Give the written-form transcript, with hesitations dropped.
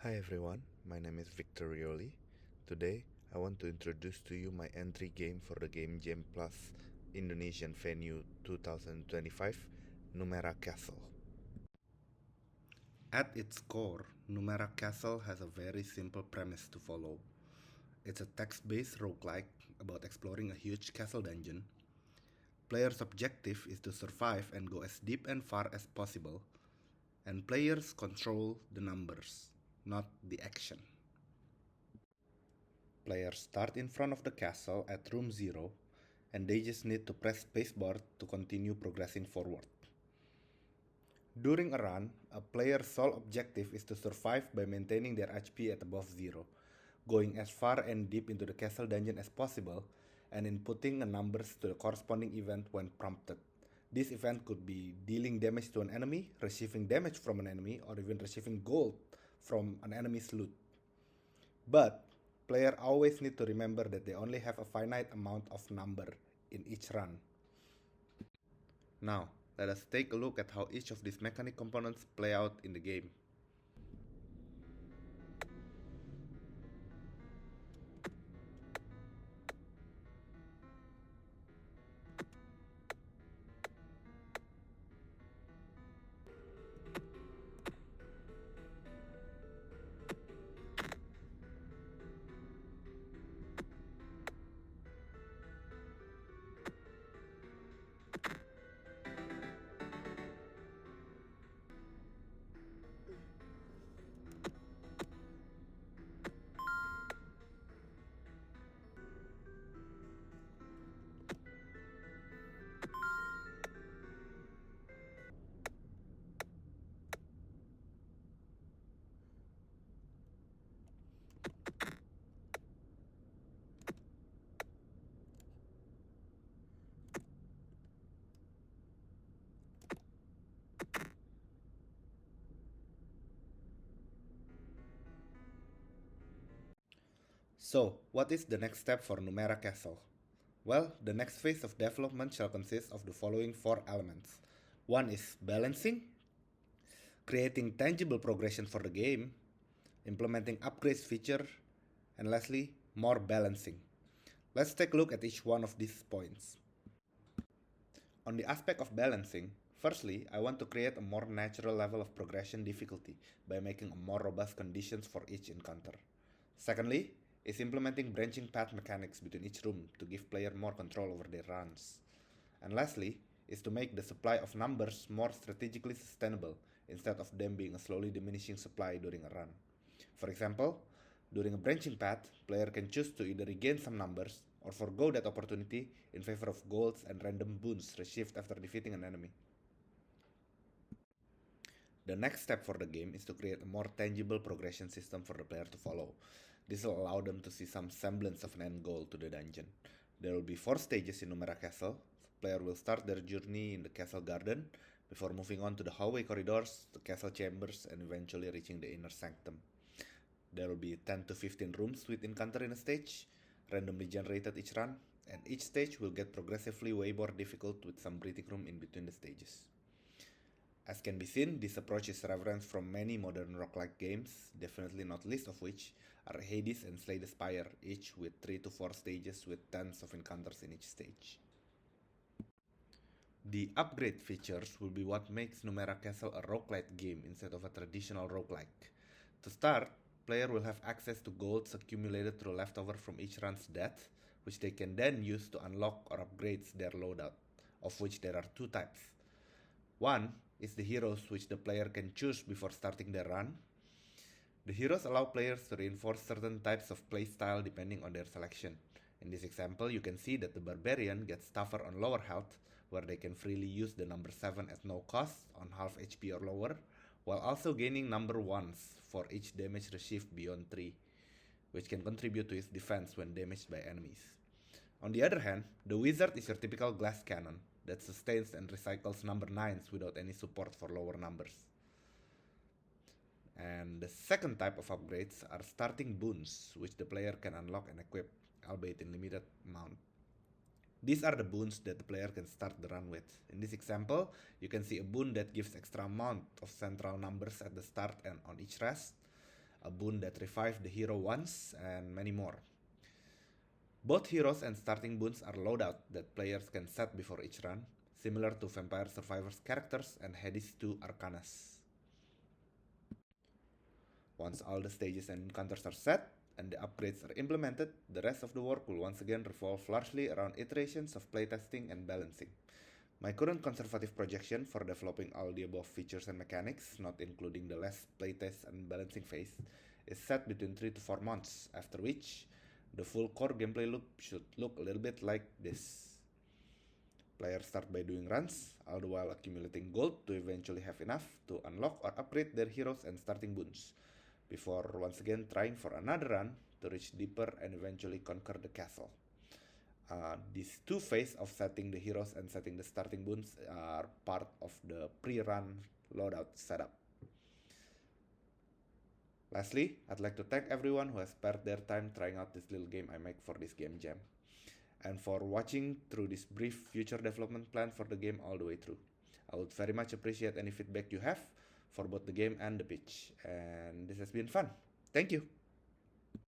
Hi everyone, my name is Victor Rioli. Today, I want to introduce to you my entry game for the Game Jam Plus Indonesian Venue 2025, Numera Castle. At its core, Numera Castle has a very simple premise to follow. It's a text-based roguelike about exploring a huge castle dungeon. Players' objective is to survive and go as deep and far as possible, and players control the numbers, not the action. Players start in front of the castle at room 0, and they just need to press spacebar to continue progressing forward. During a run, a player's sole objective is to survive by maintaining their HP at above 0, going as far and deep into the castle dungeon as possible, and inputting a numbers to the corresponding event when prompted. This event could be dealing damage to an enemy, receiving damage from an enemy, or even receiving gold from an enemy's loot. But player always need to remember that they only have a finite amount of number in each run. Now, let us take a look at how each of these mechanic components play out in the game. So, what is the next step for Numera Castle? Well, the next phase of development shall consist of the following four elements. One is balancing, creating tangible progression for the game, implementing upgrades feature, and lastly, more balancing. Let's take a look at each one of these points. On the aspect of balancing, firstly, I want to create a more natural level of progression difficulty by making a more robust conditions for each encounter. Secondly, is implementing branching path mechanics between each room to give player more control over their runs. And lastly, is to make the supply of numbers more strategically sustainable instead of them being a slowly diminishing supply during a run. For example, during a branching path, player can choose to either regain some numbers or forgo that opportunity in favor of golds and random boons received after defeating an enemy. The next step for the game is to create a more tangible progression system for the player to follow. This will allow them to see some semblance of an end goal to the dungeon. There will be 4 stages in Numera Castle. The player will start their journey in the castle garden before moving on to the hallway corridors, the castle chambers, and eventually reaching the inner sanctum. There will be 10 to 15 rooms with encounter in a stage, randomly generated each run, and each stage will get progressively way more difficult with some breathing room in between the stages. As can be seen, this approach is referenced from many modern roguelike games, definitely not least of which are Hades and Slay the Spire, each with 3 to 4 stages with tons of encounters in each stage. The upgrade features will be what makes Numera Castle a roguelite game instead of a traditional roguelike. To start, player will have access to golds accumulated through leftover from each run's death, which they can then use to unlock or upgrade their loadout, of which there are 2 types. One is the heroes which the player can choose before starting their run. The heroes allow players to reinforce certain types of playstyle depending on their selection. In this example, you can see that the barbarian gets tougher on lower health, where they can freely use the number 7 at no cost on half HP or lower, while also gaining number 1s for each damage received beyond 3, which can contribute to his defense when damaged by enemies. On the other hand, the wizard is your typical glass cannon that sustains and recycles number 9s without any support for lower numbers. And the second type of upgrades are starting boons, which the player can unlock and equip, albeit in limited amount. These are the boons that the player can start the run with. In this example, you can see a boon that gives extra amount of central numbers at the start and on each rest, a boon that revived the hero once, and many more. Both heroes and starting boons are loadout that players can set before each run, similar to Vampire Survivors characters and Hades 2 Arcanas. Once all the stages and encounters are set, and the upgrades are implemented, the rest of the work will once again revolve largely around iterations of playtesting and balancing. My current conservative projection for developing all the above features and mechanics, not including the last playtest and balancing phase, is set between 3 to 4 months, after which the full core gameplay loop should look a little bit like this. Players start by doing runs, all the while accumulating gold to eventually have enough to unlock or upgrade their heroes and starting boons, before once again trying for another run to reach deeper and eventually conquer the castle. These two phases of setting the heroes and setting the starting boons are part of the pre-run loadout setup. Lastly, I'd like to thank everyone who has spared their time trying out this little game I make for this game jam, and for watching through this brief future development plan for the game all the way through. I would very much appreciate any feedback you have for both the game and the pitch, and this has been fun. Thank you!